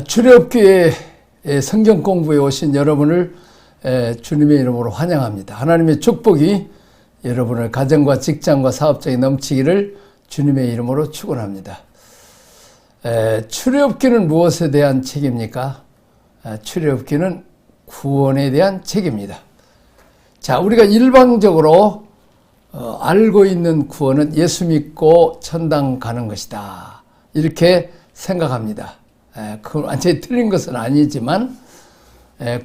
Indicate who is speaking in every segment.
Speaker 1: 출애굽기에 성경 공부에 오신 여러분을 주님의 이름으로 환영합니다. 하나님의 축복이 여러분의 가정과 직장과 사업장에 넘치기를 주님의 이름으로 축원합니다. 출애굽기는 무엇에 대한 책입니까? 출애굽기는 구원에 대한 책입니다. 자, 우리가 일방적으로 알고 있는 구원은 예수 믿고 천당 가는 것이다, 이렇게 생각합니다. 그건 완전히 틀린 것은 아니지만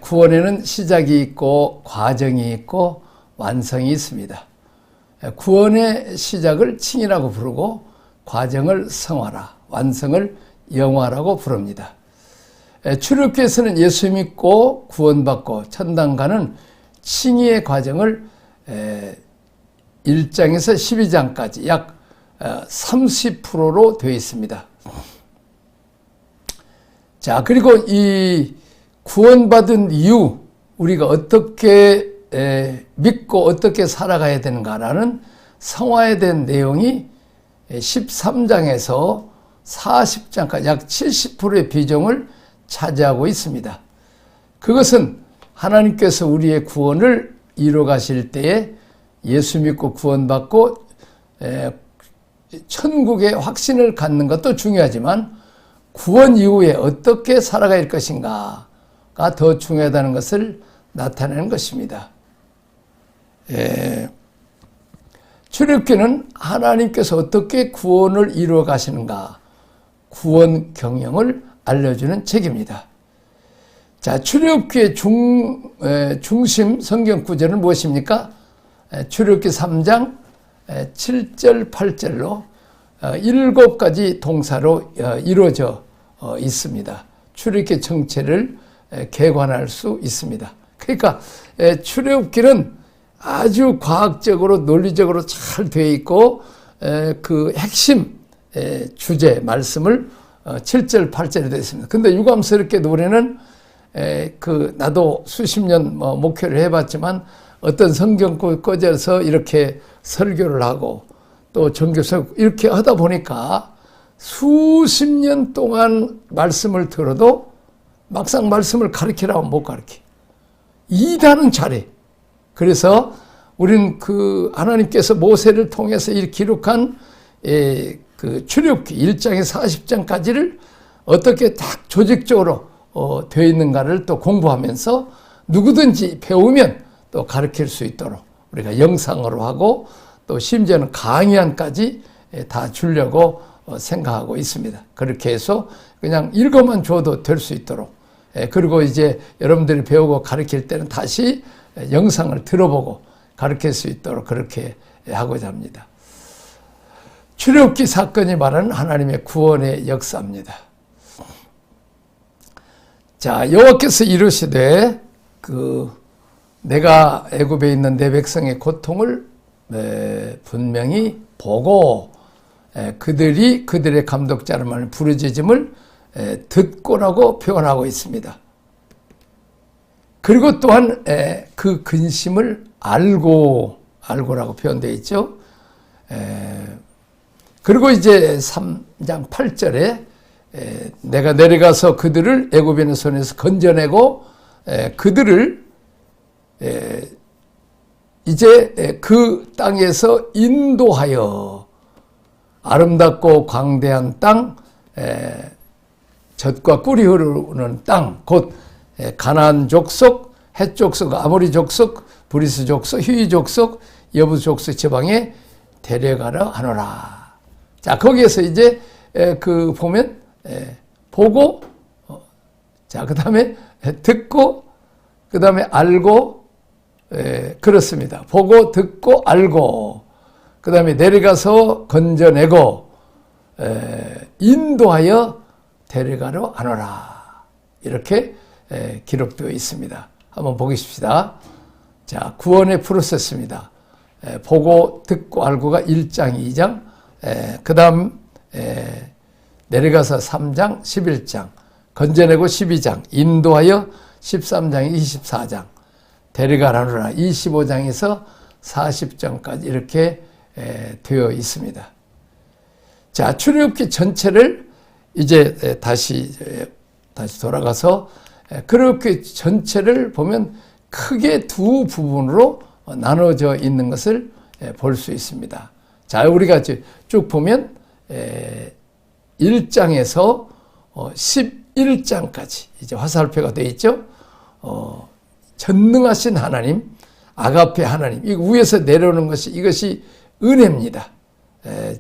Speaker 1: 구원에는 시작이 있고 과정이 있고 완성이 있습니다. 구원의 시작을 칭이라고 부르고 과정을 성화라, 완성을 영화라고 부릅니다. 출애굽기에서는 예수 믿고 구원받고 천당 가는 칭의의 과정을 1장에서 12장까지 약 30%로 되어 있습니다. 자, 그리고 이 구원받은 이후 우리가 어떻게 믿고 어떻게 살아가야 되는가라는 성화에 대한 내용이 13장에서 40장까지 약 70%의 비중을 차지하고 있습니다. 그것은 하나님께서 우리의 구원을 이루어 가실 때에 예수 믿고 구원받고 천국의 확신을 갖는 것도 중요하지만 구원 이후에 어떻게 살아갈 것인가가 더 중요하다는 것을 나타내는 것입니다. 출애굽기는 하나님께서 어떻게 구원을 이루어 가시는가, 구원 경영을 알려주는 책입니다. 자, 출애굽기의 중심 성경 구절은 무엇입니까? 출애굽기 3장 7절 8절로 7가지 동사로 이루어져 있습니다. 출애굽기 정체를 개관할 수 있습니다. 그러니까 출애굽기는 아주 과학적으로 논리적으로 잘 되어 있고 그 핵심 주제 말씀을 7절 8절에 되어 있습니다. 근데 유감스럽게도 우리는 나도 수십 년 목회를 해봤지만 어떤 성경을 꺼져서 이렇게 설교를 하고 또 전교석 이렇게 하다 보니까 수십 년 동안 말씀을 들어도 막상 말씀을 가르치라고 못 가르쳐. 이단은 잘해. 그래서 우리는 그 하나님께서 모세를 통해서 이렇게 기록한 그 출애굽기 1장에서 40장까지를 어떻게 딱 조직적으로 되어 있는가를 또 공부하면서 누구든지 배우면 또 가르칠 수 있도록 우리가 영상으로 하고 또 심지어는 강의안까지 다 주려고 생각하고 있습니다. 그렇게 해서 그냥 읽어만 줘도 될 수 있도록, 그리고 이제 여러분들이 배우고 가르칠 때는 다시 영상을 들어보고 가르칠 수 있도록 그렇게 하고자 합니다. 출애굽기 사건이 말하는 하나님의 구원의 역사입니다. 자, 여호와께서 이르시되 내가 애굽에 있는 내 백성의 고통을 분명히 보고 그들이 그들의 감독자를 말하는 부르짖음을 듣고라고 표현하고 있습니다. 그리고 또한 그 근심을 알고라고 표현되어 있죠. 그리고 이제 3장 8절에 내가 내려가서 그들을 애굽인의 손에서 건져내고 그들을 이제 그 땅에서 인도하여 아름답고 광대한 땅, 젖과 꿀이 흐르는 땅, 곧 가나안 족속, 헷 족속, 아모리 족속, 브리스 족속, 히위 족속, 여부 족속 지방에 데려가려 하노라. 자, 거기에서 이제 보면 보고, 자, 그 다음에 듣고, 그 다음에 알고, 그렇습니다. 보고, 듣고, 알고, 그 다음에 내려가서 건져내고, 인도하여 데려가려 하노라. 이렇게 기록되어 있습니다. 한번 보겠습니다. 자, 구원의 프로세스입니다. 보고, 듣고, 알고가 1장, 2장, 그 다음 내려가서 3장, 11장, 건져내고 12장, 인도하여 13장, 24장, 데려가라노라 25장에서 40장까지 이렇게 되어 있습니다. 자, 출애굽기 전체를 이제 다시 다시 돌아가서 그렇게 전체를 보면 크게 두 부분으로 나눠져 있는 것을 볼 수 있습니다. 자, 우리가 쭉 보면 1장에서 11장까지 이제 화살표가 되어 있죠. 전능하신 하나님, 아가페 하나님, 이 위에서 내려오는 것이 이것이 은혜입니다.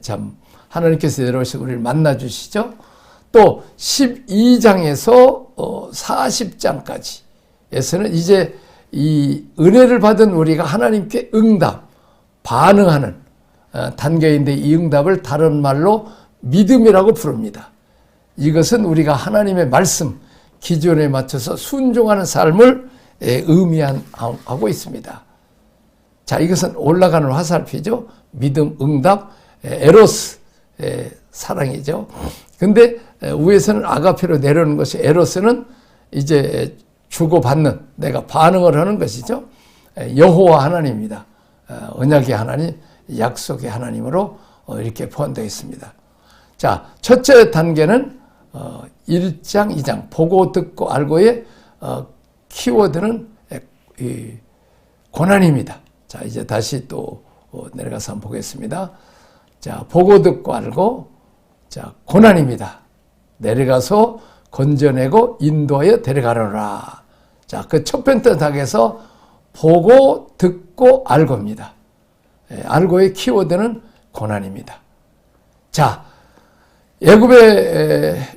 Speaker 1: 참 하나님께서 내려오셔서 우리를 만나 주시죠. 또 12장에서 40장까지에서는 이제 이 은혜를 받은 우리가 하나님께 응답, 반응하는 단계인데 이 응답을 다른 말로 믿음이라고 부릅니다. 이것은 우리가 하나님의 말씀 기준에 맞춰서 순종하는 삶을 의미하고 있습니다. 자, 이것은 올라가는 화살표죠. 믿음, 응답, 에로스, 사랑이죠. 근데 위에서는 아가페로 내려오는 것이 에로스는 이제 주고받는, 내가 반응을 하는 것이죠. 여호와 하나님입니다. 언약의 하나님, 약속의 하나님으로 이렇게 포함되어 있습니다. 자, 첫째 단계는 1장, 2장 보고 듣고 알고의 키워드는 고난입니다. 자, 이제 다시 또 내려가서 한번 보겠습니다. 자, 보고 듣고 알고, 자, 고난입니다. 내려가서 건져내고 인도하여 데려가노라. 자, 그 첫 번째 단계에서 보고 듣고 알고입니다. 알고의 키워드는 고난입니다. 자,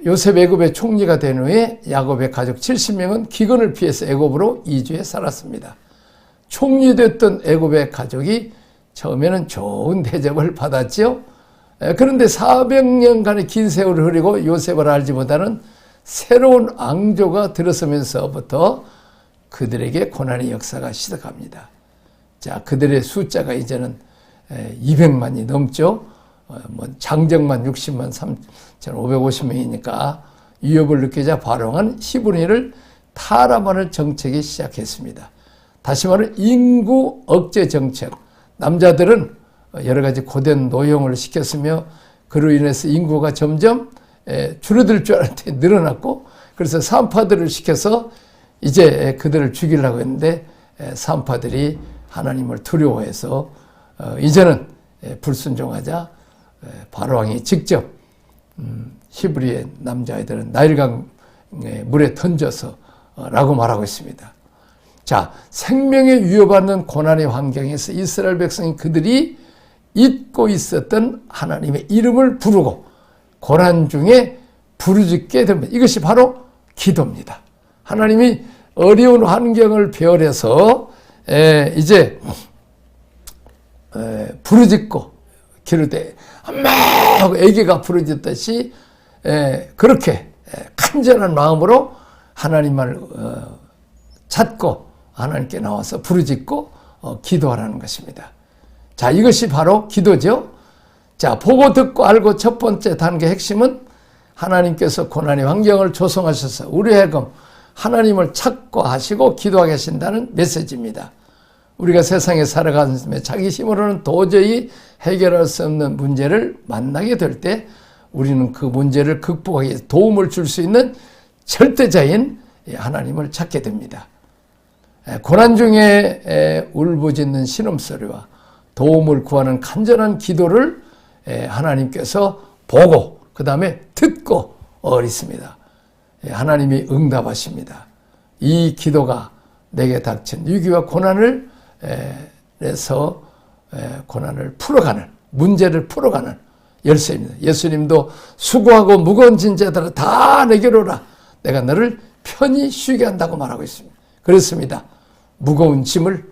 Speaker 1: 요셉 애굽의 총리가 된 후에 야곱의 가족 70명은 기근을 피해서 애굽으로 이주해 살았습니다. 총리됐던 애굽의 가족이 처음에는 좋은 대접을 받았지요. 그런데 400년간의 긴 세월을 흐리고 요셉을 알지 못하는 새로운 왕조가 들어서면서부터 그들에게 고난의 역사가 시작합니다. 자, 그들의 숫자가 이제는 200만이 넘죠. 장정만 60만 3,550명이니까 위협을 느끼자 발용한 히브리인을 탈환하는 정책이 시작했습니다. 다시 말하면 인구 억제 정책. 남자들은 여러 가지 고된 노용을 시켰으며 그로 인해서 인구가 점점 줄어들 줄 알았는데 늘어났고, 그래서 산파들을 시켜서 이제 그들을 죽이려고 했는데 산파들이 하나님을 두려워해서 이제는 불순종하자 바로왕이 직접 히브리의 남자아이들은 나일강 물에 던져서 라고 말하고 있습니다. 자, 생명에 위협받는 고난의 환경에서 이스라엘 백성이 그들이 잊고 있었던 하나님의 이름을 부르고 고난 중에 부르짖게 됩니다. 이것이 바로 기도입니다. 하나님이 어려운 환경을 배열해서 이제 부르짖고 기르되 엄마 하고 아기가 부르짖듯이 그렇게 간절한 마음으로 하나님을 찾고 하나님께 나와서 부르짖고 기도하라는 것입니다. 자, 이것이 바로 기도죠. 자, 보고 듣고 알고 첫 번째 단계 핵심은 하나님께서 고난의 환경을 조성하셔서 우리 해금 하나님을 찾고 하시고 기도하게 하신다는 메시지입니다. 우리가 세상에 살아가면서 자기 힘으로는 도저히 해결할 수 없는 문제를 만나게 될 때 우리는 그 문제를 극복하기 위해서 도움을 줄 수 있는 절대자인 하나님을 찾게 됩니다. 고난 중에 울부짖는 신음소리와 도움을 구하는 간절한 기도를 하나님께서 보고 그 다음에 듣고 어리습니다. 하나님이 응답하십니다. 이 기도가 내게 닥친 위기와 고난을 해서 고난을 풀어가는, 문제를 풀어가는 열쇠입니다. 예수님도 수고하고 무거운 짐자들아 다 내게로 오라. 내가 너를 편히 쉬게 한다고 말하고 있습니다. 그렇습니다. 무거운 짐을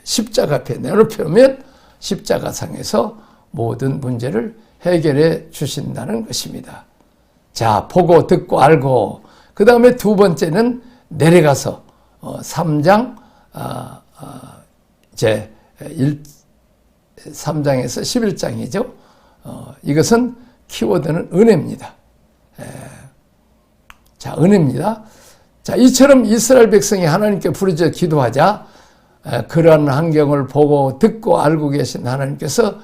Speaker 1: 십자가 앞에 내놓으면 십자가상에서 모든 문제를 해결해 주신다는 것입니다. 자, 보고 듣고 알고 그 다음에 두 번째는 내려가서 3장 이제 3장에서 11장이죠. 이것은 키워드는 은혜입니다. 자, 은혜입니다. 자, 이처럼 이스라엘 백성이 하나님께 부르짖어 기도하자 그러한 환경을 보고 듣고 알고 계신 하나님께서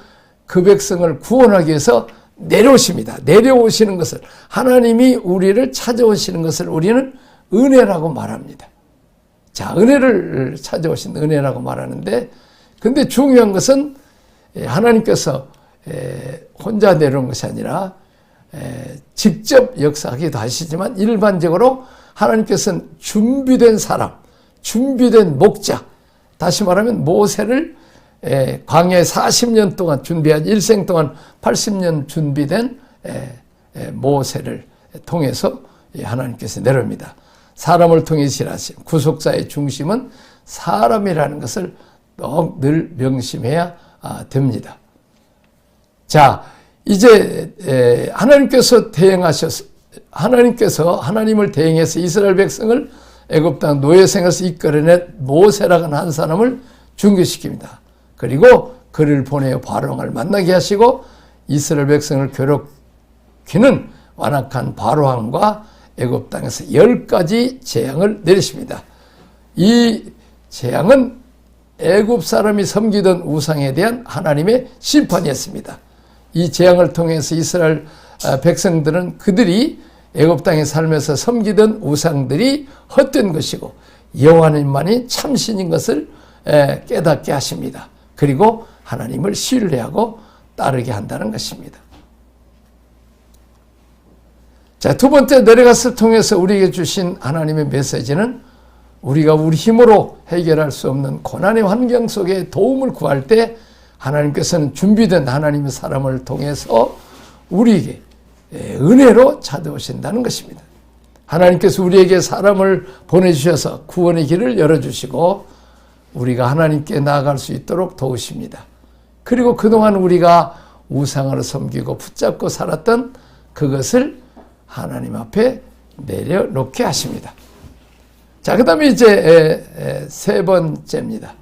Speaker 1: 그 백성을 구원하기 위해서 내려오십니다. 내려오시는 것을, 하나님이 우리를 찾아오시는 것을 우리는 은혜라고 말합니다. 자, 은혜를 찾아오신 은혜라고 말하는데, 근데 중요한 것은 하나님께서 혼자 내려온 것이 아니라 직접 역사하기도 하시지만, 일반적으로 하나님께서는 준비된 사람, 준비된 목자, 다시 말하면 모세를 광야에 40년 동안 준비한, 일생 동안 80년 준비된 모세를 통해서 하나님께서 내려옵니다. 사람을 통해서 일하신 구속사의 중심은 사람이라는 것을 늘 명심해야 됩니다. 자, 이제 하나님께서 하나님을 대행해서 이스라엘 백성을 애굽 땅 노예 생활에서 이끌어낸 모세라는 한 사람을 중개시킵니다. 그리고 그를 보내어 바로왕을 만나게 하시고 이스라엘 백성을 괴롭히는 완악한 바로왕과 애굽 땅에서 10가지 재앙을 내리십니다. 이 재앙은 애굽 사람이 섬기던 우상에 대한 하나님의 심판이었습니다. 이 재앙을 통해서 이스라엘 백성들은 그들이 애굽 땅에 살면서 섬기던 우상들이 헛된 것이고 여호와님만이 참신인 것을 깨닫게 하십니다. 그리고 하나님을 신뢰하고 따르게 한다는 것입니다. 자, 두 번째, 내려가서 통해서 우리에게 주신 하나님의 메시지는 우리가 우리 힘으로 해결할 수 없는 고난의 환경 속에 도움을 구할 때 하나님께서는 준비된 하나님의 사람을 통해서 우리에게 은혜로 찾아오신다는 것입니다. 하나님께서 우리에게 사람을 보내주셔서 구원의 길을 열어주시고 우리가 하나님께 나아갈 수 있도록 도우십니다. 그리고 그동안 우리가 우상을 섬기고 붙잡고 살았던 그것을 하나님 앞에 내려놓게 하십니다. 자, 그 다음에 이제 세 번째입니다.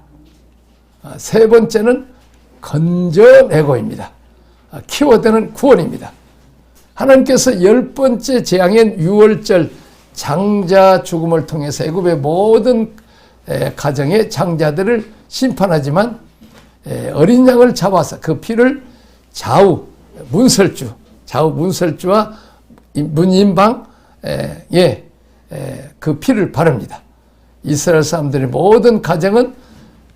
Speaker 1: 세 번째는 건져내고입니다. 키워드는 구원입니다. 하나님께서 10번째 재앙인 유월절 장자 죽음을 통해서 애굽의 모든 가정의 장자들을 심판하지만 어린 양을 잡아서 그 피를 좌우 문설주와 문인방에 그 피를 바릅니다. 이스라엘 사람들의 모든 가정은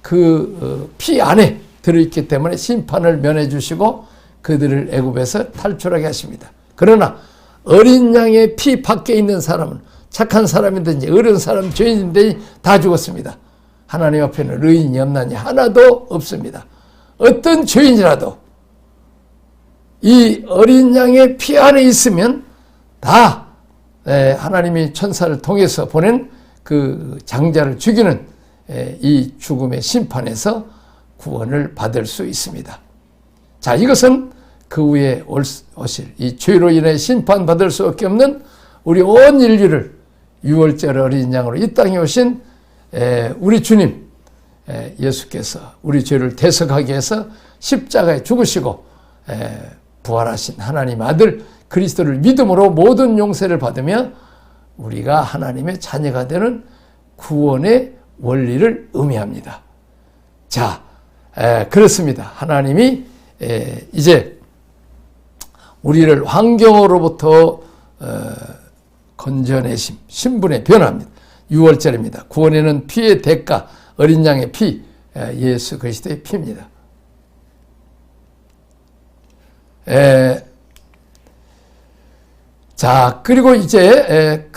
Speaker 1: 그 피 안에 들어있기 때문에 심판을 면해 주시고 그들을 애굽에서 탈출하게 하십니다. 그러나 어린 양의 피 밖에 있는 사람은 착한 사람이든지 어려운 사람, 죄인인데 다 죽었습니다. 하나님 앞에는 의인이 없나니 하나도 없습니다. 어떤 죄인이라도 이 어린 양의 피 안에 있으면 다 하나님이 천사를 통해서 보낸 그 장자를 죽이는 이 죽음의 심판에서 구원을 받을 수 있습니다. 자, 이것은 그 후에 오실 이 죄로 인해 심판받을 수밖에 없는 우리 온 인류를 유월절 어린 양으로 이 땅에 오신 우리 주님 예수께서 우리 죄를 대속하기 위해서 십자가에 죽으시고 부활하신 하나님 아들 그리스도를 믿음으로 모든 용서를 받으며 우리가 하나님의 자녀가 되는 구원의 원리를 의미합니다. 자, 그렇습니다. 하나님이 이제 우리를 환경으로부터 건져내심, 신분의 변화입니다. 유월절입니다. 구원에는 피의 대가, 어린 양의 피, 예수 그리스도의 피입니다. 자, 그리고 이제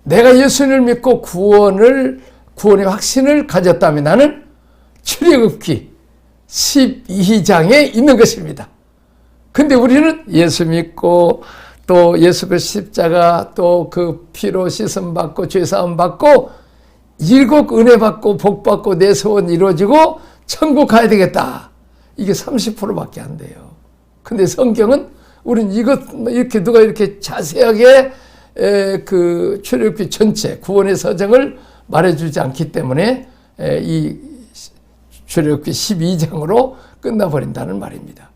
Speaker 1: 내가 예수를 믿고 구원의 확신을 가졌다면 나는 출애굽기 12장에 있는 것입니다. 근데 우리는 예수 믿고 또 예수 그 십자가 또 그 피로 씻음 받고 죄 사함 받고 일곱 은혜 받고 복 받고 내 소원 이루어지고 천국 가야 되겠다. 이게 30%밖에 안 돼요. 근데 성경은 우린 이렇게 누가 이렇게 자세하게 그 출애굽기 전체 구원의 서정을 말해주지 않기 때문에 이 출애굽기 12장으로 끝나버린다는 말입니다.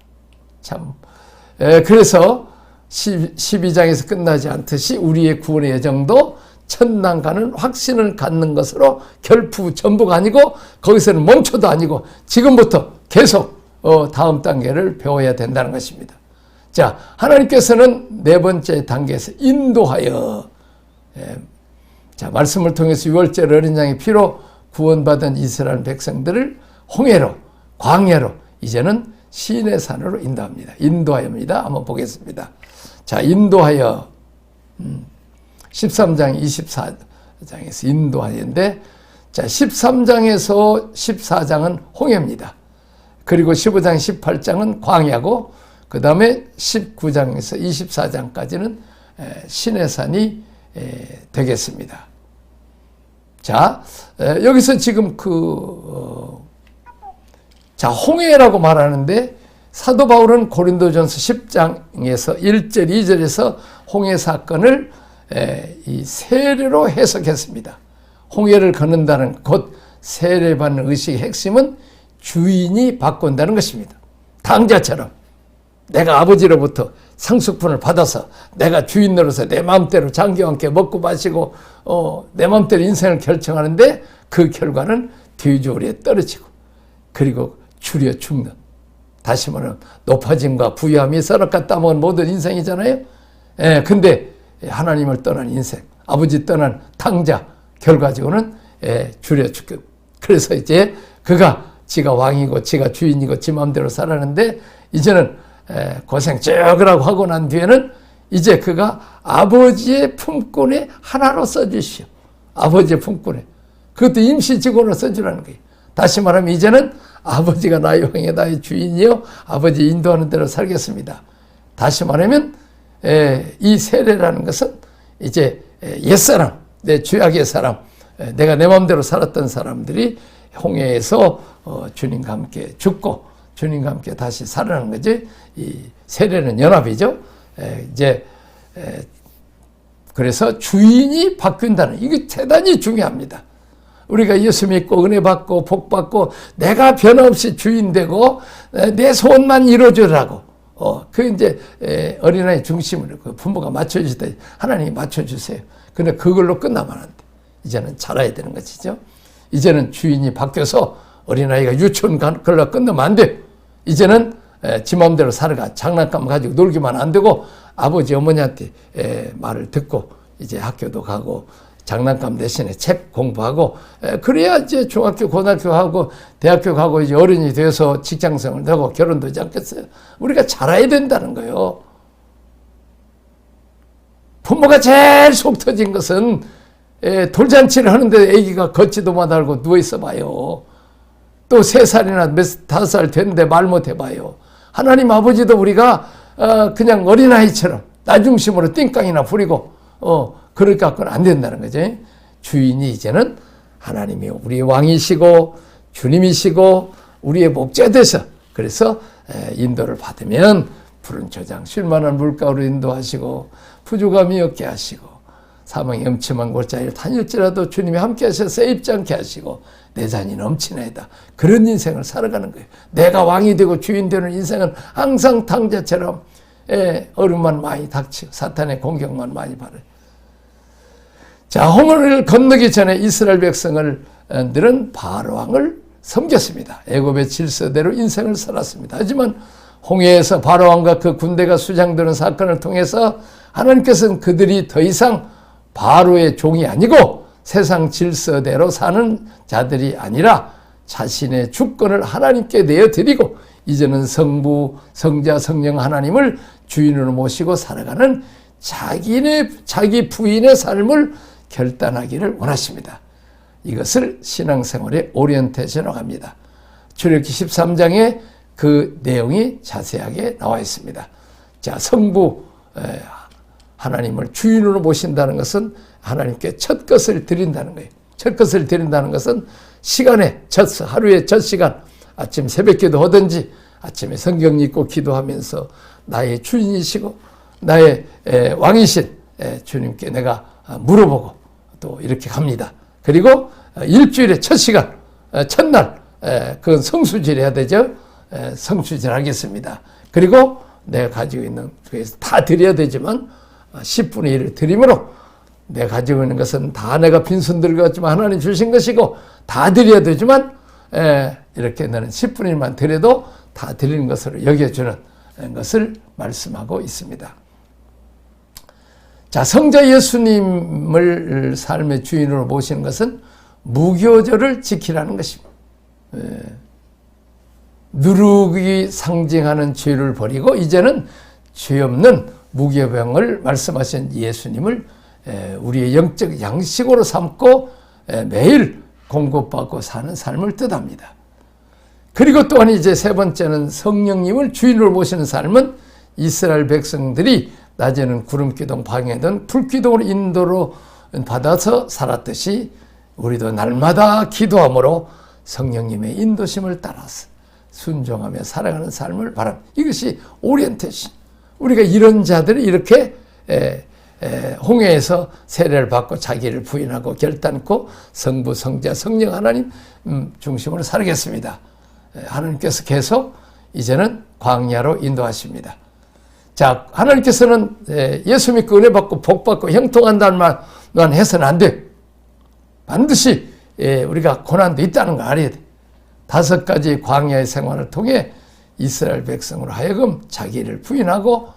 Speaker 1: 참, 그래서 12장에서 끝나지 않듯이 우리의 구원의 여정도 천당가는 확신을 갖는 것으로 결프 전부가 아니고 거기서는 멈춰도 아니고 지금부터 계속 다음 단계를 배워야 된다는 것입니다. 자, 하나님께서는 네 번째 단계에서 인도하여, 자, 말씀을 통해서 유월절 어린 양의 피로 구원받은 이스라엘 백성들을 홍해로, 광야로, 이제는 시내 산으로 인도합니다. 인도하여입니다. 한번 보겠습니다. 자, 인도하여, 13장 24장에서 인도하여인데, 자, 13장에서 14장은 홍해입니다. 그리고 15장 18장은 광야고, 그 다음에 19장에서 24장까지는 시내산이 되겠습니다. 자, 여기서 지금 자, 홍해라고 말하는데, 사도 바울은 고린도전서 10장에서 1절, 2절에서 홍해 사건을 이 세례로 해석했습니다. 홍해를 걷는다는 곧 세례받는 의식의 핵심은 주인이 바꾼다는 것입니다. 당자처럼 내가 아버지로부터 상속분을 받아서 내가 주인 노릇에 내 마음대로 장기와 함께 먹고 마시고 내 마음대로 인생을 결정하는데 그 결과는 뒤조리에 떨어지고 그리고 줄여 죽는, 다시 말하면 높아짐과 부유함이 썰어가 따먹은 모든 인생이잖아요. 근데 하나님을 떠난 인생, 아버지 떠난 당자, 결과적으로는 줄여 죽고, 그래서 이제 그가 지가 왕이고 지가 주인이고 지 마음대로 살았는데 이제는 고생 쩌그라고 하고 난 뒤에는 이제 그가 아버지의 품꾼의 하나로 써주시오. 아버지의 품꾼에. 그것도 임시직원으로 써주라는 거예요. 다시 말하면 이제는 아버지가 나의 왕이요 나의 주인이요 아버지 인도하는 대로 살겠습니다. 다시 말하면 이 세례라는 것은 이제 옛사람, 내 죄악의 사람, 내가 내 마음대로 살았던 사람들이 홍해에서 주님과 함께 죽고 주님과 함께 다시 살아나는 거지. 이 세례는 연합이죠. 이제 그래서 주인이 바뀐다는, 이게 대단히 중요합니다. 우리가 예수 믿고 은혜 받고 복 받고 내가 변함없이 주인 되고 내 소원만 이루어주라고 그 이제 어린아이 중심으로 그 부모가 맞춰주실 때 하나님이 맞춰주세요. 근데 그걸로 끝나면 안 돼. 이제는 자라야 되는 것이죠. 이제는 주인이 바뀌어서 어린아이가 유치원 걸로 끝나면 안 돼. 이제는 지 마음대로 살아가 장난감 가지고 놀기만 안 되고 아버지 어머니한테 말을 듣고 이제 학교도 가고 장난감 대신에 책 공부하고 그래야 이제 중학교 고등학교 하고 대학교 가고 이제 어른이 돼서 직장생활을 하고 결혼도 하지 않겠어요. 우리가 자라야 된다는 거예요. 부모가 제일 속 터진 것은 돌잔치를 하는데 아기가 걷지도 못하고 누워있어 봐요. 또 3살이나 5살 됐는데 말 못해 봐요. 하나님 아버지도 우리가 그냥 어린아이처럼 나 중심으로 띵깡이나 부리고 그럴 갖고는 안 된다는 거죠. 주인이 이제는 하나님이 우리의 왕이시고 주님이시고 우리의 목자되셔. 그래서 인도를 받으면 푸른 초장 쉴만한 물가로 인도하시고 부족함이 없게 하시고 사망의 음침한 골짜기를 다닐지라도 주님이 함께 하셔서 세입지 않게 하시고 내 잔이 넘치나이다. 그런 인생을 살아가는 거예요. 내가 왕이 되고 주인 되는 인생은 항상 당자처럼 어려움만 많이 닥치고 사탄의 공격만 많이 받아요. 자, 홍해를 건너기 전에 이스라엘 백성들은 바로왕을 섬겼습니다. 애굽의 질서대로 인생을 살았습니다. 하지만 홍해에서 바로왕과 그 군대가 수장되는 사건을 통해서 하나님께서는 그들이 더 이상 바로의 종이 아니고 세상 질서대로 사는 자들이 아니라 자신의 주권을 하나님께 내어드리고 이제는 성부, 성자, 성령 하나님을 주인으로 모시고 살아가는 자기 부인의 삶을 결단하기를 원하십니다. 이것을 신앙생활의 오리엔테이션이라고 합니다. 출애굽기 13장에 그 내용이 자세하게 나와 있습니다. 자, 성부 하나님을 주인으로 모신다는 것은 하나님께 첫 것을 드린다는 거예요. 첫 것을 드린다는 것은 시간에 하루에 첫 시간 아침 새벽기도 하든지 아침에 성경 읽고 기도하면서 나의 주인이시고 나의 왕이신 주님께 내가 물어보고 또 이렇게 갑니다. 그리고 일주일의 첫 시간, 첫날 그건 성수질 해야 되죠. 성수질 하겠습니다. 그리고 내가 가지고 있는 그래서 다 드려야 되지만 10분의 1을 드림으로 내 가지고 있는 것은 다 내가 빈손 들고 왔지만 하나님 주신 것이고 다 드려야 되지만 이렇게 너는 10분의 1만 드려도 다 드리는 것으로 여겨주는 것을 말씀하고 있습니다. 자, 성자 예수님을 삶의 주인으로 모시는 것은 무교절을 지키라는 것입니다. 누룩이 상징하는 죄를 버리고 이제는 죄 없는 무교병을 말씀하신 예수님을 우리의 영적 양식으로 삼고 매일 공급받고 사는 삶을 뜻합니다. 그리고 또한 이제 세 번째는 성령님을 주인으로 모시는 삶은 이스라엘 백성들이 낮에는 구름기둥, 밤에는 불기둥으로 인도로 받아서 살았듯이 우리도 날마다 기도함으로 성령님의 인도심을 따라서 순종하며 살아가는 삶을 바랍니다. 이것이 오리엔테이션. 우리가 이런 자들이 이렇게 홍해에서 세례를 받고 자기를 부인하고 결단코 성부, 성자, 성령 하나님 중심으로 살겠습니다. 하나님께서 계속 이제는 광야로 인도하십니다. 자, 하나님께서는 예수 믿고 은혜 받고 복 받고 형통한다는 말만 해서는 안 돼. 반드시 우리가 고난도 있다는 걸 알아야 돼. 5가지 광야의 생활을 통해 이스라엘 백성으로 하여금 자기를 부인하고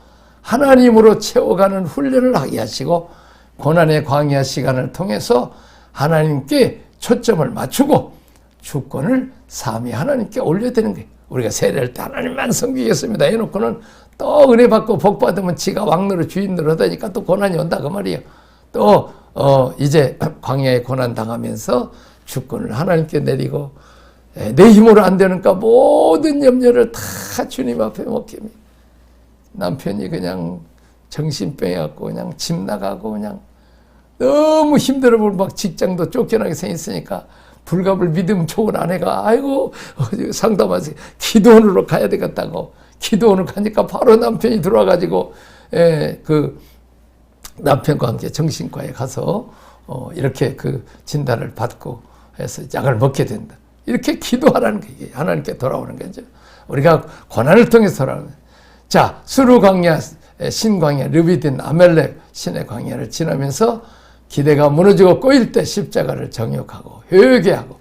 Speaker 1: 하나님으로 채워가는 훈련을 하게 하시고 고난의 광야 시간을 통해서 하나님께 초점을 맞추고 주권을 삼위 하나님께 올려드리는 거예요. 우리가 세례할 때 하나님만 섬기겠습니다 해놓고는 또 은혜 받고 복 받으면 지가 왕노릇 주인노릇 하다니까 또 고난이 온다 그 말이에요. 또 이제 광야에 고난 당하면서 주권을 하나님께 내리고 내 힘으로 안 되니까 모든 염려를 다 주님 앞에 맡깁니다. 남편이 그냥 정신병이 갖고 그냥 집 나가고 그냥 너무 힘들어 보고 막 직장도 쫓겨나게 생겼으니까 불갑을 믿음 좋은 아내가 아이고 상담하세요. 기도원으로 가야 되겠다고 기도원을 가니까 바로 남편이 들어와가지고 그 남편과 함께 정신과에 가서 이렇게 그 진단을 받고 해서 약을 먹게 된다. 이렇게 기도하라는 게 하나님께 돌아오는 거죠. 우리가 고난을 통해서 돌아오는 거예요. 자, 수르 광야, 신광야, 르비딘, 아멜렉 신의 광야를 지나면서 기대가 무너지고 꼬일 때 십자가를 정욕하고 회개하고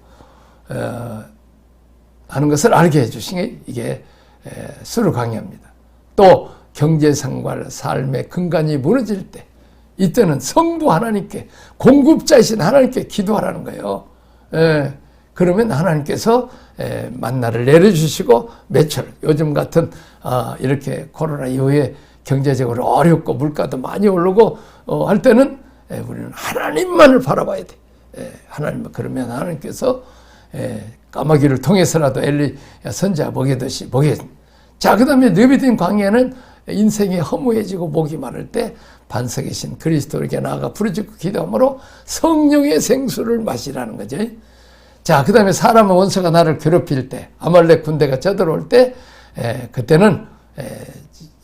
Speaker 1: 하는 것을 알게 해주신 게 이게 수르 광야입니다. 또 경제생활, 삶의 근간이 무너질 때 이때는 성부 하나님께 공급자이신 하나님께 기도하라는 거예요. 그러면 하나님께서 만나를 내려주시고 매출 요즘 같은 이렇게 코로나 이후에 경제적으로 어렵고 물가도 많이 오르고 할 때는 우리는 하나님만을 바라봐야 돼. 하나님 그러면 하나님께서 까마귀를 통해서라도 엘리 선지자 먹이듯이 먹여. 자, 그다음에 르비딘 광야는 인생이 허무해지고 목이 마를 때 반석에 신 그리스도에게 나아가 부르짖고 기도함으로 성령의 생수를 마시라는 거죠. 자, 그 다음에 사람의 원수가 나를 괴롭힐 때, 아말렉 군대가 쳐들어올 때, 그때는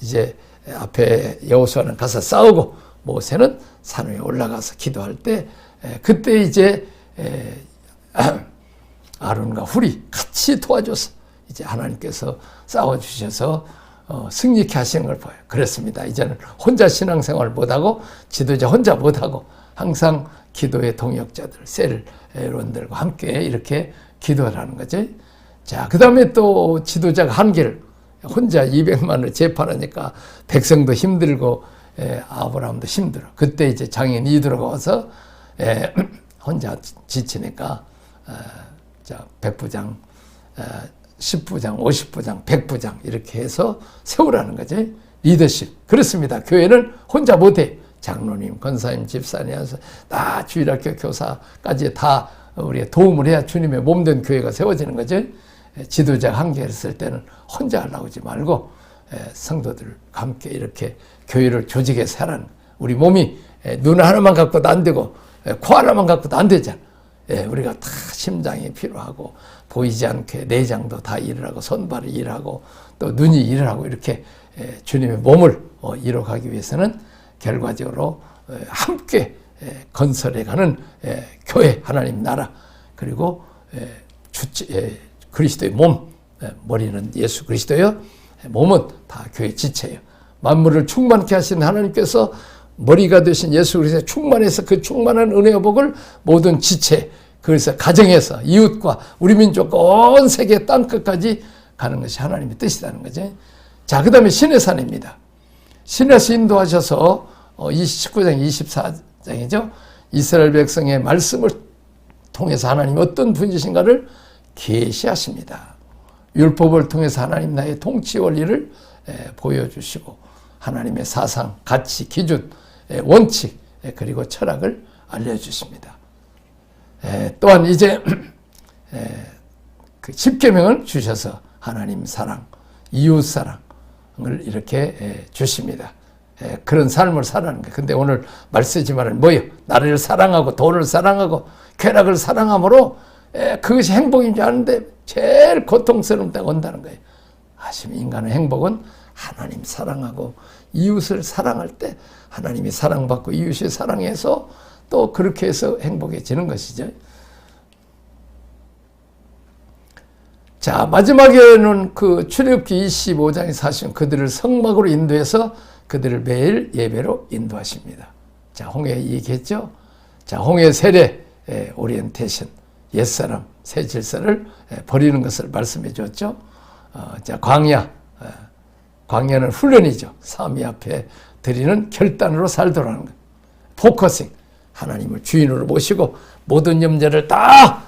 Speaker 1: 이제 앞에 여호수아는 가서 싸우고 모세는 산 위에 올라가서 기도할 때, 그때 이제 아론과 훌이 같이 도와줘서 이제 하나님께서 싸워주셔서 승리케 하시는 걸 보여요. 그렇습니다. 이제는 혼자 신앙생활 못하고 지도자 혼자 못하고 항상 기도의 동역자들, 셀론들과 함께 이렇게 기도하라는 거죠. 자, 그 다음에 또 지도자가 한계를 혼자 200만을 재판하니까 백성도 힘들고 아브라함도 힘들어. 그때 이제 장인 이드로가 와서 혼자 지치니까 자, 100부장, 10부장, 50부장, 100부장 이렇게 해서 세우라는 거죠. 리더십. 그렇습니다. 교회는 혼자 못해. 장로님, 권사님, 집사님, 다 주일학교 교사까지 다 우리가 도움을 해야 주님의 몸된 교회가 세워지는 거죠. 지도자가 한계했을 때는 혼자 하려고 하지 말고 성도들과 함께 이렇게 교회를 조직해서 하라는 우리 몸이 눈 하나만 갖고도 안 되고 코 하나만 갖고도 안 되잖아. 우리가 다 심장이 필요하고 보이지 않게 내장도 다 일을 하고 손발이 일하고 또 눈이 일을 하고 이렇게 주님의 몸을 이뤄가기 위해서는 결과적으로 함께 건설해가는 교회 하나님 나라 그리고 그리스도의 몸 머리는 예수 그리스도요 몸은 다 교회 지체예요. 만물을 충만케 하신 하나님께서 머리가 되신 예수 그리스도의 충만해서 그 충만한 은혜의 복을 모든 지체, 그래서 가정에서 이웃과 우리 민족과 온 세계 땅끝까지 가는 것이 하나님의 뜻이라는 거죠. 자, 그 다음에 시내산입니다. 시내에서 인도하셔서 19장 24장이죠. 이스라엘 백성의 말씀을 통해서 하나님이 어떤 분이신가를 계시하십니다. 율법을 통해서 하나님 나의 통치 원리를 보여주시고 하나님의 사상, 가치, 기준, 원칙 그리고 철학을 알려주십니다. 또한 이제 그 10계명을 주셔서 하나님 사랑, 이웃 사랑을 이렇게 주십니다. 그런 삶을 살아가는 거예요. 근데 오늘 말씀이지만 뭐예요? 나를 사랑하고 돈을 사랑하고 쾌락을 사랑함으로 그것이 행복인 줄 아는데 제일 고통스러운 때가 온다는 거예요. 아시면 인간의 행복은 하나님 사랑하고 이웃을 사랑할 때 하나님이 사랑받고 이웃이 사랑해서 또 그렇게 해서 행복해지는 것이죠. 자, 마지막에는 그 출애굽기 25장에 40년 그들을 성막으로 인도해서 그들을 매일 예배로 인도하십니다. 자, 홍해 얘기했죠? 자, 홍해 세례, 오리엔테이션, 옛사람, 새 질서를 버리는 것을 말씀해 주었죠. 자, 광야는 훈련이죠. 삼위 앞에 드리는 결단으로 살도록 하는 것. 포커싱, 하나님을 주인으로 모시고 모든 염려를 다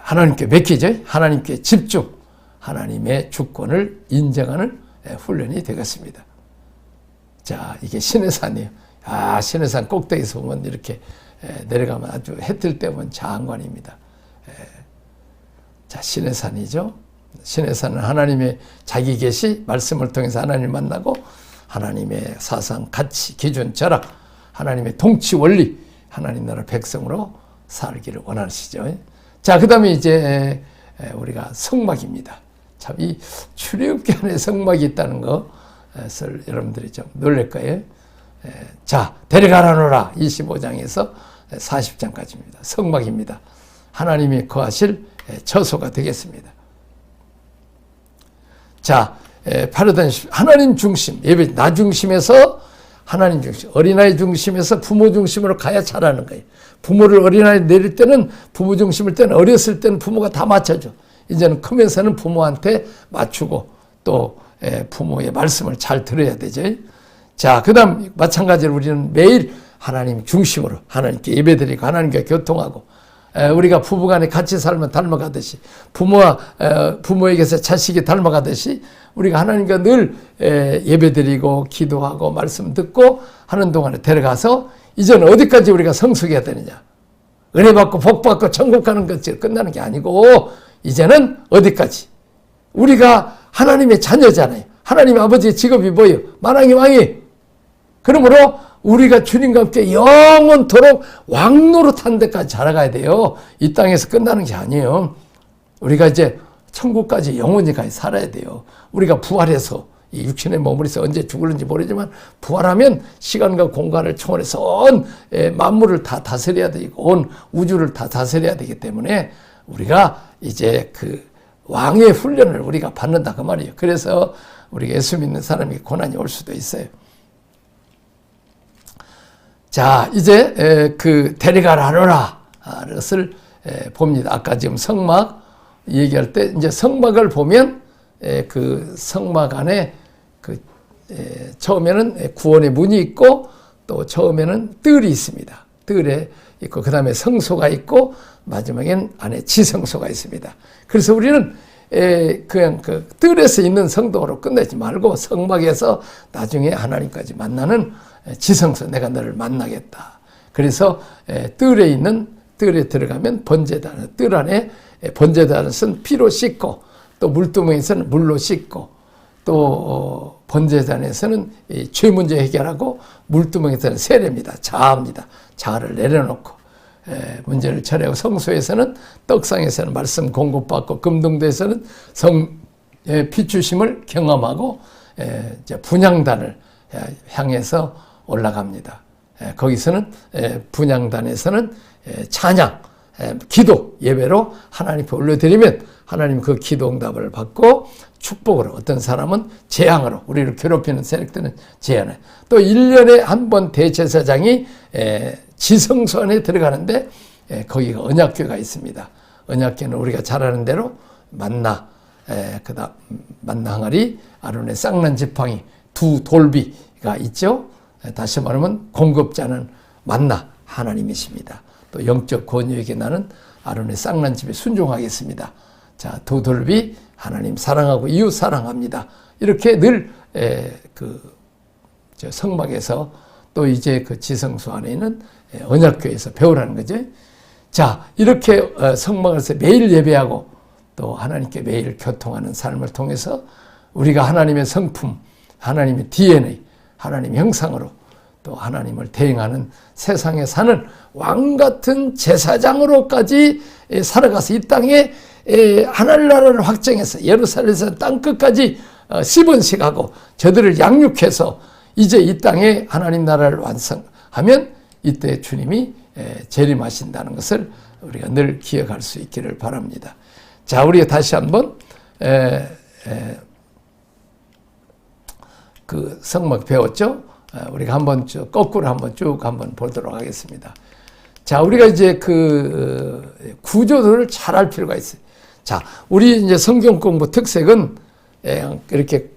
Speaker 1: 하나님께 맡기죠. 하나님께 집중, 하나님의 주권을 인정하는 훈련이 되겠습니다. 자, 이게 시내산이에요. 시내산 꼭대기에서 보면 이렇게 내려가면 아주 해 뜰 때 보면 장관입니다. 자, 시내산이죠. 시내산은 하나님의 자기 계시, 말씀을 통해서 하나님을 만나고 하나님의 사상, 가치, 기준, 철학, 하나님의 통치 원리, 하나님 나라 백성으로 살기를 원하시죠. 자, 그 다음에 이제 우리가 성막입니다. 참, 이 출애굽기 안에 성막이 있다는 것을 여러분들이 좀 놀랄 거예요. 자, 데려가라노라 25장에서 40장까지입니다. 성막입니다. 하나님이 거하실 처소가 되겠습니다. 자, 파라다이스 하나님 중심, 예배 나 중심에서 하나님 중심, 어린아이 중심에서 부모 중심으로 가야 잘하는 거예요. 부모를 어린아이 내릴 때는 부모 중심일 때는 어렸을 때는 부모가 다 맞춰줘. 이제는 크면서는 부모한테 맞추고 또 부모의 말씀을 잘 들어야 되죠. 자, 그 다음 마찬가지로 우리는 매일 하나님 중심으로 하나님께 예배드리고 하나님께 교통하고 우리가 부부간에 같이 살면 닮아가듯이 부모에게서 자식이 닮아가듯이 우리가 하나님과 늘 예배드리고 기도하고 말씀 듣고 하는 동안에 데려가서 이제는 어디까지 우리가 성숙해야 되느냐. 은혜 받고 복 받고 천국 가는 것이 끝나는 게 아니고 이제는 어디까지 우리가 하나님의 자녀잖아요. 하나님의 아버지의 직업이 뭐예요? 만왕의 왕이. 그러므로 우리가 주님과 함께 영원토록 왕노릇한 데까지 자라가야 돼요. 이 땅에서 끝나는 게 아니에요. 우리가 이제 천국까지 영원히까지 살아야 돼요. 우리가 부활해서 이 육신의 몸을 해서 언제 죽을는지 모르지만 부활하면 시간과 공간을 초월해서 온 만물을 다 다스려야 되고 온 우주를 다 다스려야 되기 때문에 우리가 이제 그 왕의 훈련을 우리가 받는다 그 말이에요. 그래서 우리가 예수 믿는 사람이 고난이 올 수도 있어요. 자, 이제 그 데려가라 하노라 것을 봅니다. 아까 지금 성막 얘기할 때 이제 성막을 보면 그 성막 안에 그 처음에는 구원의 문이 있고 또 처음에는 뜰이 있습니다. 뜰에 있고 그 다음에 성소가 있고 마지막엔 안에 지성소가 있습니다. 그래서 우리는 그냥 그 뜰에서 있는 성도로 끝내지 말고 성막에서 나중에 하나님까지 만나는 지성소, 내가 너를 만나겠다. 그래서 뜰에 들어가면 번제단, 뜰 안에 번제단은 피로 씻고 또 물두멍에서는 물로 씻고 또 번제단에서는 죄 문제 해결하고 물두멍에서는 세례입니다. 자아입니다. 자아를 내려놓고 문제를 처리하고 성소에서는 떡상에서는 말씀 공급받고 금동대에서는 피추심을 경험하고 이제 분향단을 향해서 올라갑니다. 거기서는 분향단에서는 찬양, 기도 예배로 하나님 앞에 올려드리면 하나님 그 기도 응답을 받고 축복으로, 어떤 사람은 재앙으로, 우리를 괴롭히는 세력들은 재앙을, 또 1년에 한 번 대제사장이 지성소 안에 들어가는데 거기가 언약궤가 있습니다. 언약궤는 우리가 잘 아는 대로 만나, 그다음 만나 항아리, 아론의 쌍난 지팡이, 두 돌비가 있죠. 다시 말하면 공급자는 만나 하나님이십니다. 또 영적 권위에게 나는 아론의 쌍난 집에 순종하겠습니다. 자, 두 돌비 하나님 사랑하고 이웃 사랑합니다. 이렇게 늘 성막에서 또 이제 그 지성소 안에 있는 언약궤에서 배우라는 거죠. 자, 이렇게 성막에서 매일 예배하고 또 하나님께 매일 교통하는 삶을 통해서 우리가 하나님의 성품, 하나님의 DNA, 하나님의 형상으로 또 하나님을 대행하는 세상에 사는 왕같은 제사장으로까지 살아가서 이 땅에 하나님 나라를 확정해서 예루살렘에서 땅끝까지 씹은식하고 저들을 양육해서 이제 이 땅에 하나님 나라를 완성하면 이때 주님이 재림하신다는 것을 우리가 늘 기억할 수 있기를 바랍니다. 자, 우리가 다시 한번 그 성막 배웠죠? 우리가 한번 거꾸로 한번 쭉 한번 보도록 하겠습니다. 자, 우리가 이제 그 구조들을 잘 알 필요가 있어요. 자, 우리 이제 성경 공부 특색은 이렇게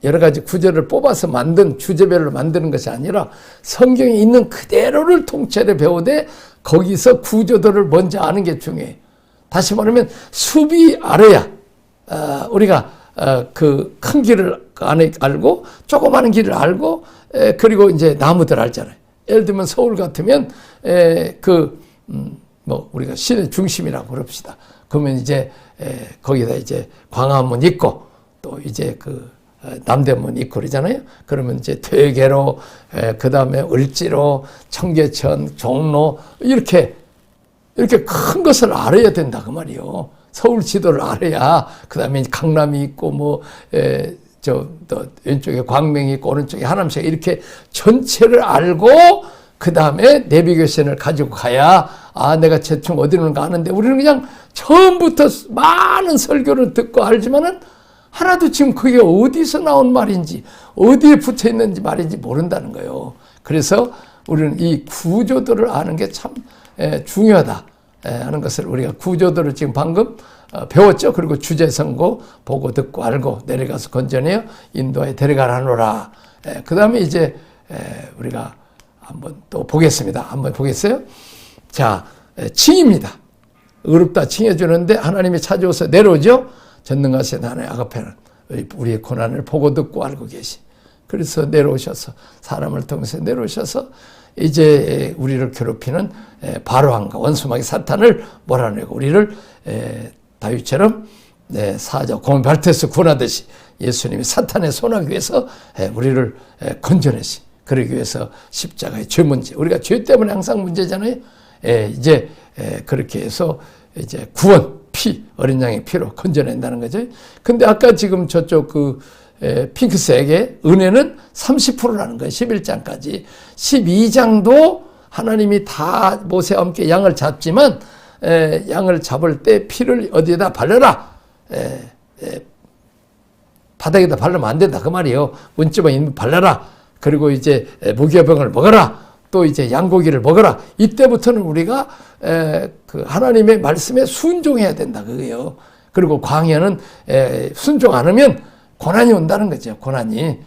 Speaker 1: 여러 가지 구절을 뽑아서 만든 주제별로 만드는 것이 아니라 성경에 있는 그대로를 통째로 배우되 거기서 구조들을 먼저 아는 게 중요해요. 다시 말하면 숲이 알아야 우리가 그 큰 길을 알고 조그마한 길을 알고 그리고 이제 나무들 알잖아요. 예를 들면 서울 같으면 뭐 우리가 시내 중심이라고 그럽시다. 그러면 이제 거기다 이제 광화문 있고 또 이제 그 남대문 있고 그러잖아요. 그러면 이제 퇴계로 그 다음에 을지로, 청계천, 종로 이렇게 큰 것을 알아야 된다 그 말이요. 서울 지도를 알아야 그 다음에 강남이 있고 또 왼쪽에 광명이 있고 오른쪽에 하남시가 이렇게 전체를 알고 그 다음에 내비게이션을 가지고 가야 내가 대충 어디 있는가 아는데 우리는 그냥 처음부터 많은 설교를 듣고 알지만은 하나도 지금 그게 어디서 나온 말인지 어디에 붙어 있는지 말인지 모른다는 거예요. 그래서 우리는 이 구조들을 아는 게 참 중요하다 하는 것을 우리가 구조들을 지금 방금 배웠죠. 그리고 주제 선고 보고 듣고 알고 내려가서 건져내어 인도에 데려가라노라. 그 다음에 이제 우리가 한번 또 보겠습니다. 한번 보겠어요? 자, 칭입니다. 어렵다 칭해주는데 하나님이 찾아오서 내려오죠. 전능하신 하나님 아가페는 우리의 고난을 보고 듣고 알고 계시. 그래서 내려오셔서 사람을 통해서 내려오셔서 이제 우리를 괴롭히는 바로왕과 원수마귀 사탄을 몰아내고 우리를 다윗처럼 사자 고문 발트에서 구원하듯이 예수님이 사탄의 손아귀 위해서 우리를 건져내시. 그러기 위해서 십자가의 죄 문제. 우리가 죄 때문에 항상 문제잖아요. 이제 그렇게 해서 이제 구원, 피, 어린 양의 피로 건져낸다는 거죠. 근데 아까 지금 저쪽 핑크색의 은혜는 30%라는 거예요. 11장까지. 12장도 하나님이 다 모세와 함께 양을 잡지만 양을 잡을 때 피를 어디에다 발라라. 바닥에다 바르면 안 된다 그 말이에요. 문지방에 있는 발라라. 그리고 이제 무교병을 먹어라. 또 이제 양고기를 먹어라. 이때부터는 우리가 그 하나님의 말씀에 순종해야 된다 그거예요. 그리고 광야는 순종 안 하면 고난이 온다는 거죠. 고난이.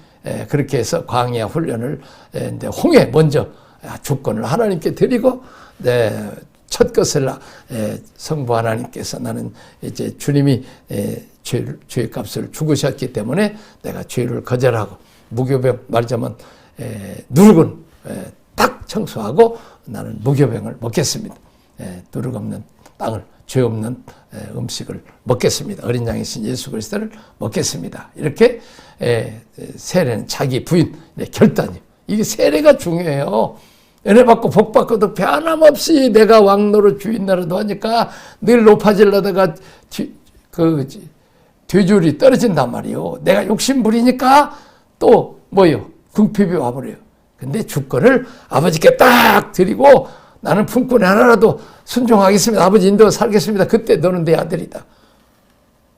Speaker 1: 그렇게 해서 광야 훈련을 홍해 먼저 주권을 하나님께 드리고 첫 것을 성부 하나님께서 나는 이제 주님이 죄의 값을 죽으셨기 때문에 내가 죄를 거절하고 무교병 말하자면 누룩은 딱 청소하고 나는 무교병을 먹겠습니다. 누룩 없는 땅을 죄 없는 음식을 먹겠습니다. 어린 양이신 예수 그리스도를 먹겠습니다. 이렇게 세례는 자기 부인 결단이에요. 이게 세례가 중요해요. 은혜 받고 복 받고도 변함없이 내가 왕노릇 주인 노릇 하니까 늘 높아지려다가 뒤줄이 떨어진단 말이에요. 내가 욕심 부리니까 또 뭐요? 궁핍이 와버려요. 근데 주권을 아버지께 딱 드리고 나는 품꾼 하나라도 순종하겠습니다. 아버지 인도 살겠습니다. 그때 너는 내 아들이다.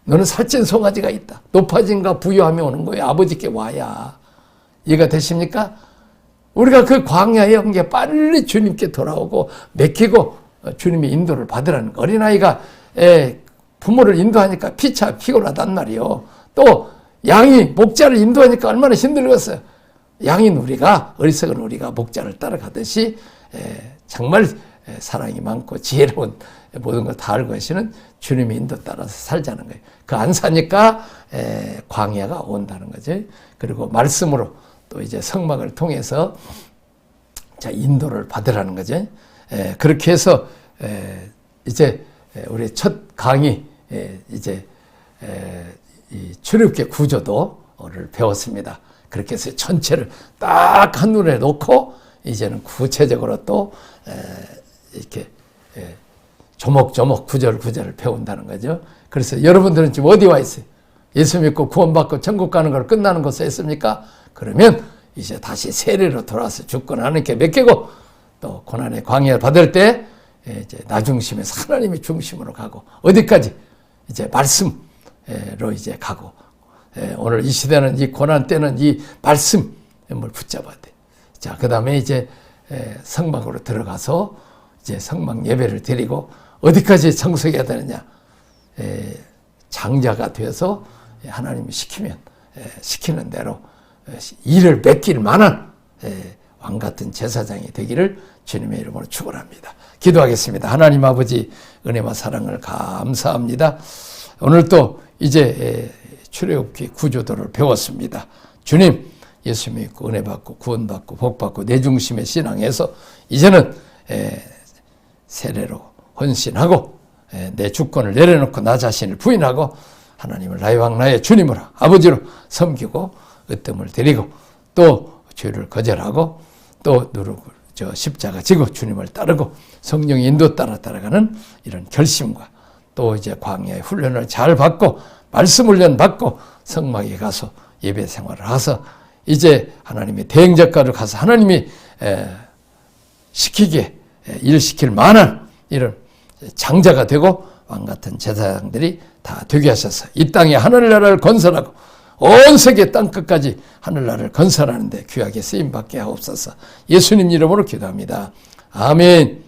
Speaker 1: 너는 살찐 송아지가 있다. 높아짐과 부유함이 오는 거예요. 아버지께 와야. 이해가 되십니까? 우리가 그 광야에 온 게 빨리 주님께 돌아오고 맡기고 주님의 인도를 받으라는 거. 어린아이가 부모를 인도하니까 피차 피곤하단 말이요. 또 양이 목자를 인도하니까 얼마나 힘들겠어요. 양인 우리가, 어리석은 우리가 목자를 따라가듯이 정말 사랑이 많고 지혜로운 모든 걸 다 알고 계시는 주님의 인도 따라서 살자는 거예요. 그 안 사니까 광야가 온다는 거죠. 그리고 말씀으로 또 이제 성막을 통해서 자 인도를 받으라는 거죠. 그렇게 해서 이제 우리 첫 강의 이제 이 출애굽기 구조도를 배웠습니다. 그렇게 해서 전체를 딱 한눈에 놓고 이제는 구체적으로 또 이렇게 조목조목 구절구절을 배운다는 거죠. 그래서 여러분들은 지금 어디 와 있어요? 예수 믿고 구원받고 천국 가는 걸 끝나는 것을 했습니까? 그러면 이제 다시 세례로 돌아와서 죽고 하나님께 맡기고 또 고난의 광야를 받을 때 이제 나 중심에서 하나님의 중심으로 가고 어디까지? 이제 말씀으로 이제 가고 오늘 이 시대는 이 고난 때는 이 말씀을 붙잡아야 돼. 자, 그 다음에 이제 성막으로 들어가서 이제 성막 예배를 드리고 어디까지 청소해야 되느냐? 장자가 되어서 하나님이 시키면 시키는 대로 일을 맡길 만한 왕 같은 제사장이 되기를 주님의 이름으로 축원합니다. 기도하겠습니다. 하나님 아버지 은혜와 사랑을 감사합니다. 오늘 또 이제 출애굽기 구조도를 배웠습니다. 주님 예수 믿고 은혜 받고 구원 받고 복 받고 내 중심의 신앙에서 이제는 세례로 헌신하고 내 주권을 내려놓고 나 자신을 부인하고 하나님을 나의 왕 나의 주님으로 아버지로 섬기고 으뜸을 드리고 또 죄를 거절하고 또 누르고 십자가 지고 주님을 따르고 성령의 인도 따라가는 이런 결심과 또 이제 광야의 훈련을 잘 받고 말씀 훈련 받고 성막에 가서 예배 생활을 해서 이제 하나님의 대행작가로 가서 하나님이 시키기에 일시킬 만한 이런 장자가 되고 왕 같은 제사장들이 다 되게 하셔서 이 땅에 하늘나라를 건설하고 온 세계 땅끝까지 하늘나라를 건설하는데 귀하게 쓰임받게 하옵소서. 예수님 이름으로 기도합니다. 아멘.